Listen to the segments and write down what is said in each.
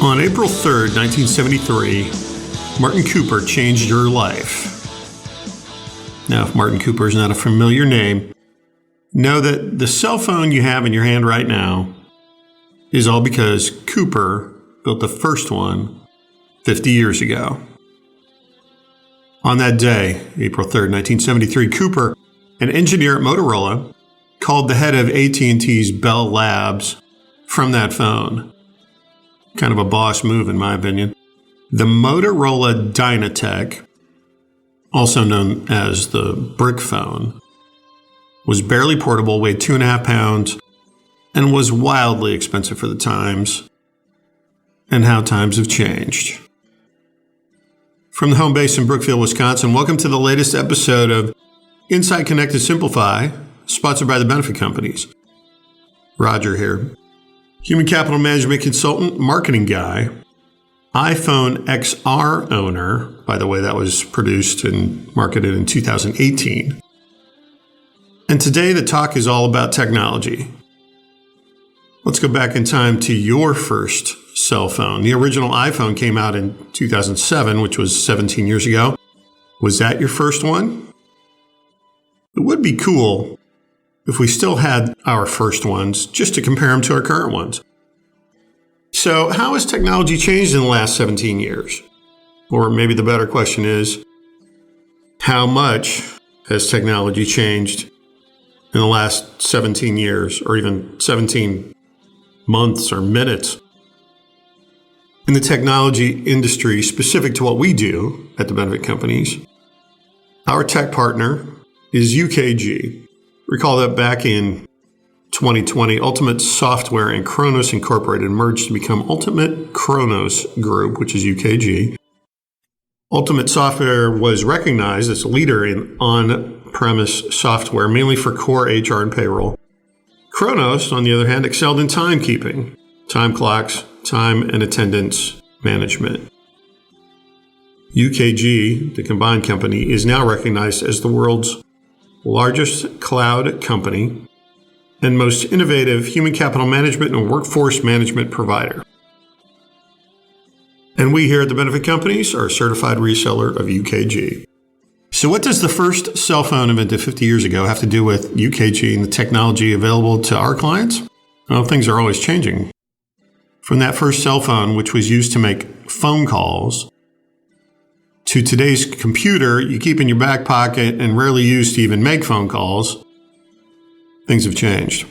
On April 3rd, 1973, Martin Cooper changed your life. Now, if Martin Cooper is not a familiar name, know that the cell phone you have in your hand right now is all because Cooper built the first one 50 years ago. On that day, April 3rd, 1973, Cooper, an engineer at Motorola, called the head of AT&T's Bell Labs from that phone. Kind of a boss move, in my opinion. The Motorola Dynatec, also known as the brick phone, was barely portable, weighed 2.5 pounds, and was wildly expensive for the times, and how times have changed. From the home base in Brookfield, Wisconsin, welcome to the latest episode of Inside Connect to Simplify, sponsored by the Benefit Companies. Roger here. Human capital management consultant, marketing guy, iPhone XR owner. By the way, that was produced and marketed in 2018. And today the talk is all about technology. Let's go back in time to your first cell phone. The original iPhone came out in 2007, which was 17 years ago. Was that your first one? It would be cool if we still had our first ones, just to compare them to our current ones. So how has technology changed in the last 17 years? Or maybe the better question is, how much has technology changed in the last 17 years, or even 17 months or minutes? In the technology industry, specific to what we do at the Benefit Companies, our tech partner is UKG. Recall that back in 2020, Ultimate Software and Kronos Incorporated merged to become Ultimate Kronos Group, which is UKG. Ultimate Software was recognized as a leader in on-premise software, mainly for core HR and payroll. Kronos, on the other hand, excelled in timekeeping, time clocks, time and attendance management. UKG, the combined company, is now recognized as the world's largest cloud company and most innovative human capital management and workforce management provider. And we here at the Benefit Companies are a certified reseller of UKG. So what does the first cell phone invented 50 years ago have to do with UKG and the technology available to our clients? Well, things are always changing. From that first cell phone, which was used to make phone calls, to today's computer you keep in your back pocket and rarely used to even make phone calls, things have changed.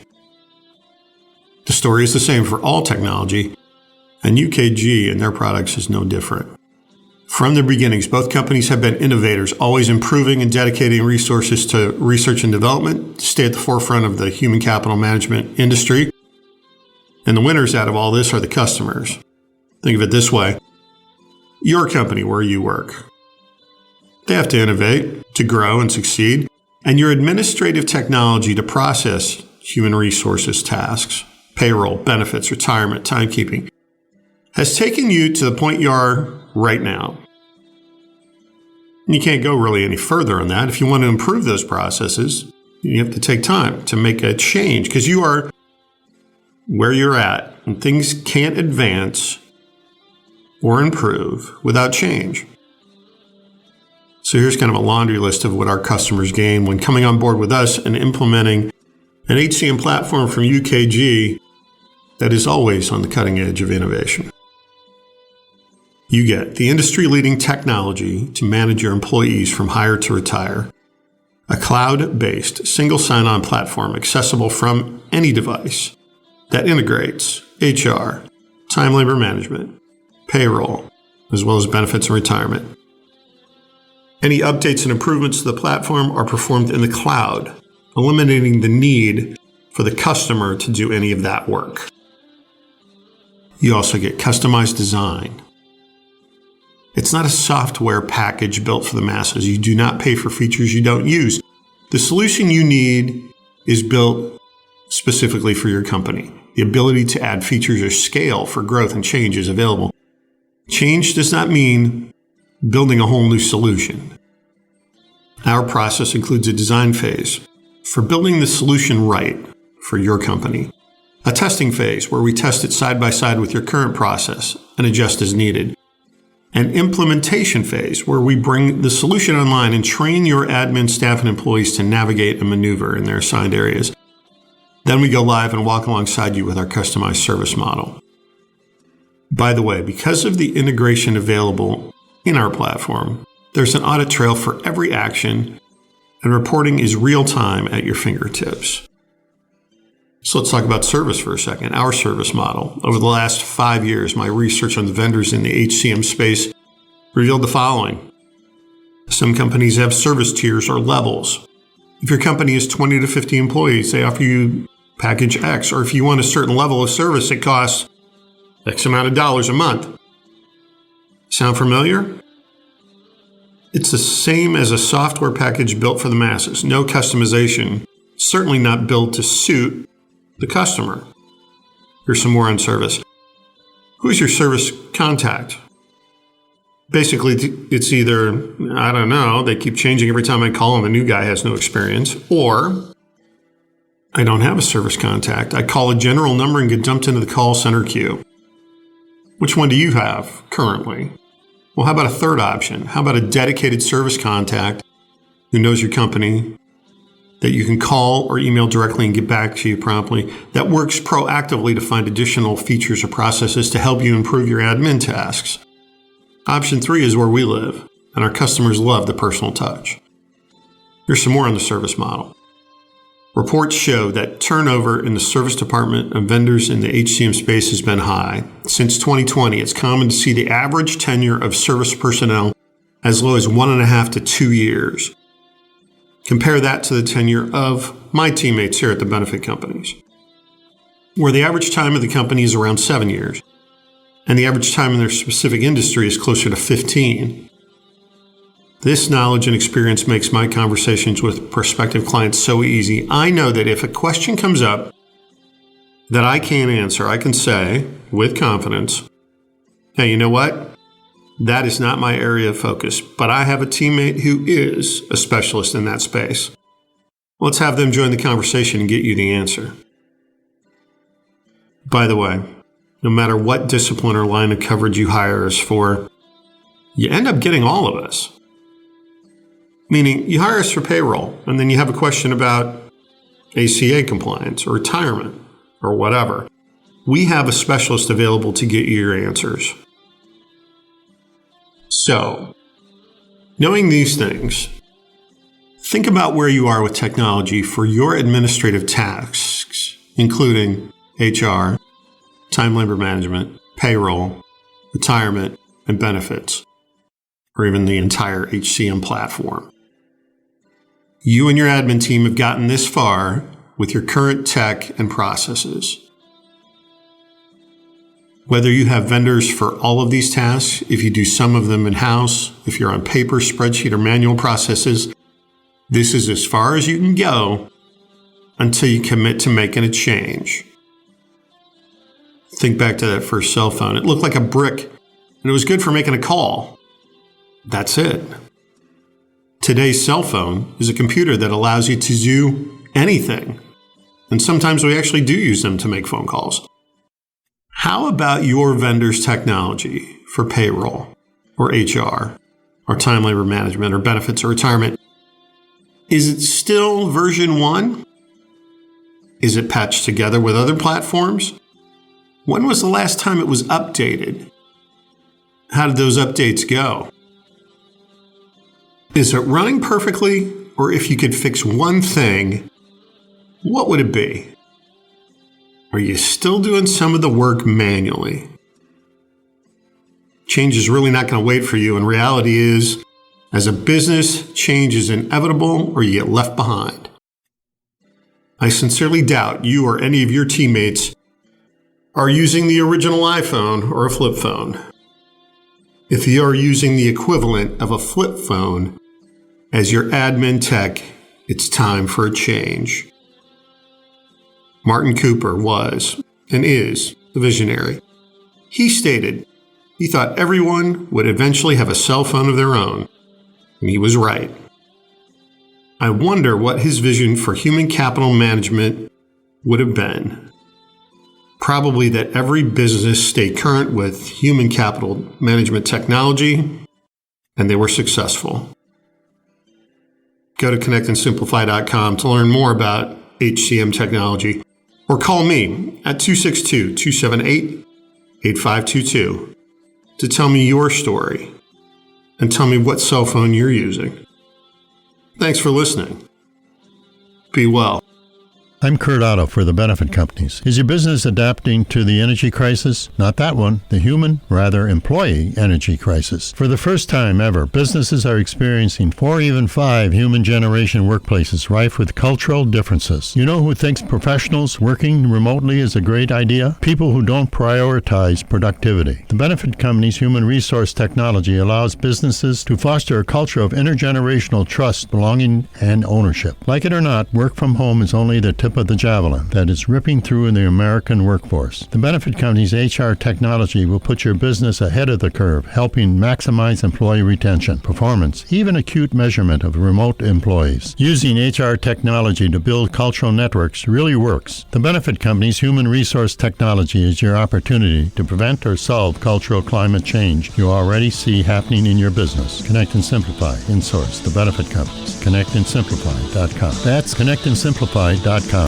The story is the same for all technology, and UKG and their products is no different. From their beginnings, both companies have been innovators, always improving and dedicating resources to research and development to stay at the forefront of the human capital management industry. And the winners out of all this are the customers. Think of it this way. Your company where you work, they have to innovate to grow and succeed, and your administrative technology to process human resources tasks, payroll, benefits, retirement, timekeeping, has taken you to the point you are right now. And you can't go really any further on that. If you want to improve those processes, you have to take time to make a change because you are where you're at, and things can't advance or improve without change. So here's kind of a laundry list of what our customers gain when coming on board with us and implementing an HCM platform from UKG that is always on the cutting edge of innovation. You get the industry-leading technology to manage your employees from hire to retire, a cloud-based single sign-on platform accessible from any device that integrates HR, time labor management, payroll, as well as benefits and retirement. Any updates and improvements to the platform are performed in the cloud, eliminating the need for the customer to do any of that work. You also get customized design. It's not a software package built for the masses. You do not pay for features you don't use. The solution you need is built specifically for your company. The ability to add features or scale for growth and change is available. Change does not mean building a whole new solution. Our process includes a design phase for building the solution right for your company, A testing phase where we test it side by side with your current process and adjust as needed. An implementation phase where we bring the solution online and train your admin staff and employees to navigate and maneuver in their assigned areas. Then we go live and walk alongside you with our customized service model. By the way, because of the integration available in our platform, there's an audit trail for every action, and reporting is real time at your fingertips. So let's talk about service for a second, our service model. Over the last 5 years, my research on the vendors in the HCM space revealed the following. Some companies have service tiers or levels. If your company is 20 to 50 employees, they offer you package X, or if you want a certain level of service, it costs X amount of dollars a month. Sound familiar? It's the same as a software package built for the masses. No customization, certainly not built to suit the customer. Here's some more on service. Who's your service contact? Basically, it's either, I don't know, they keep changing every time I call them, the new guy has no experience, or I don't have a service contact. I call a general number and get dumped into the call center queue. Which one do you have currently? Well, how about a third option? How about a dedicated service contact who knows your company, that you can call or email directly and get back to you promptly, that works proactively to find additional features or processes to help you improve your admin tasks? Option 3 is where we live, and our customers love the personal touch. Here's some more on the service model. Reports show that turnover in the service department of vendors in the HCM space has been high. Since 2020, it's common to see the average tenure of service personnel as low as 1.5 to 2 years. Compare that to the tenure of my teammates here at the benefit companies, where the average time of the company is around 7 years, and the average time in their specific industry is closer to 15. This knowledge and experience makes my conversations with prospective clients so easy. I know that if a question comes up that I can't answer, I can say with confidence, hey, you know what? That is not my area of focus, but I have a teammate who is a specialist in that space. Let's have them join the conversation and get you the answer. By the way, no matter what discipline or line of coverage you hire us for, you end up getting all of us. Meaning, you hire us for payroll, and then you have a question about ACA compliance or retirement or whatever. We have a specialist available to get you your answers. So, knowing these things, think about where you are with technology for your administrative tasks, including HR, time labor management, payroll, retirement, and benefits, or even the entire HCM platform. You and your admin team have gotten this far with your current tech and processes. Whether you have vendors for all of these tasks, if you do some of them in-house, if you're on paper, spreadsheet, or manual processes, this is as far as you can go until you commit to making a change. Think back to that first cell phone. It looked like a brick, and it was good for making a call. That's it. Today's cell phone is a computer that allows you to do anything. And sometimes we actually do use them to make phone calls. How about your vendor's technology for payroll or HR or time labor management or benefits or retirement? Is it still version 1? Is it patched together with other platforms? When was the last time it was updated? How did those updates go? Is it running perfectly? Or if you could fix one thing, what would it be? Are you still doing some of the work manually? Change is really not going to wait for you, and reality is, as a business, change is inevitable or you get left behind. I sincerely doubt you or any of your teammates are using the original iPhone or a flip phone. If you are using the equivalent of a flip phone as your admin tech, it's time for a change. Martin Cooper was, and is, the visionary. He stated he thought everyone would eventually have a cell phone of their own, and he was right. I wonder what his vision for human capital management would have been. probably that every business stay current with human capital management technology, and they were successful. Go to connectandsimplify.com to learn more about HCM technology, or call me at 262-278-8522 to tell me your story and tell me what cell phone you're using. Thanks for listening. Be well. I'm Kurt Otto for the Benefit Companies. Is your business adapting to the energy crisis? Not that one. The human, rather employee energy crisis. For the first time ever, businesses are experiencing 4 or even 5 human generation workplaces rife with cultural differences. You know who thinks professionals working remotely is a great idea? People who don't prioritize productivity. The Benefit Company's human resource technology allows businesses to foster a culture of intergenerational trust, belonging, and ownership. Like it or not, work from home is only the tip of the javelin that is ripping through in the American workforce. The Benefit Company's HR technology will put your business ahead of the curve, helping maximize employee retention, performance, even acute measurement of remote employees. Using HR technology to build cultural networks really works. The Benefit Company's human resource technology is your opportunity to prevent or solve cultural climate change you already see happening in your business. Connect and Simplify. Insource. The Benefit Companies. ConnectandSimplify.com. That's ConnectandSimplify.com.